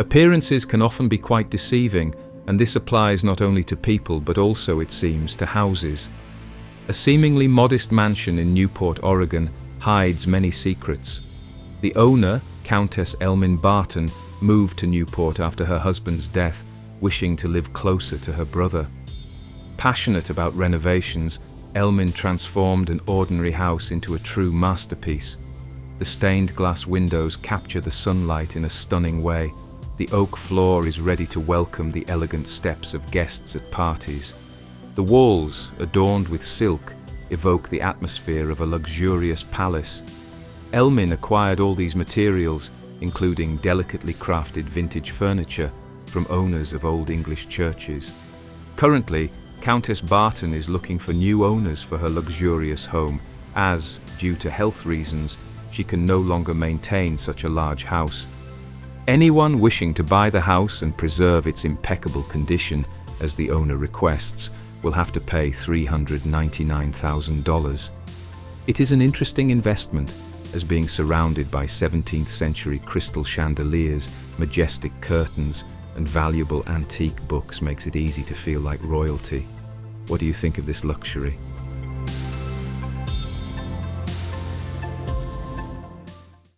Appearances can often be quite deceiving, and this applies not only to people but also, it seems, to houses. A seemingly modest mansion in Newport, Oregon, hides many secrets. The owner, Countess Elmin Barton, moved to Newport after her husband's death, wishing to live closer to her brother. Passionate about renovations, Elmin transformed an ordinary house into a true masterpiece. The stained glass windows capture the sunlight in a stunning way. The oak floor is ready to welcome the elegant steps of guests at parties. The walls, adorned with silk, evoke the atmosphere of a luxurious palace. Elmin acquired all these materials, including delicately crafted vintage furniture, from owners of old English churches. Currently, Countess Barton is looking for new owners for her luxurious home, as, due to health reasons, she can no longer maintain such a large house. Anyone wishing to buy the house and preserve its impeccable condition, as the owner requests, will have to pay $399,000. It is an interesting investment, as being surrounded by 17th century crystal chandeliers, majestic curtains, and valuable antique books makes it easy to feel like royalty. What do you think of this luxury?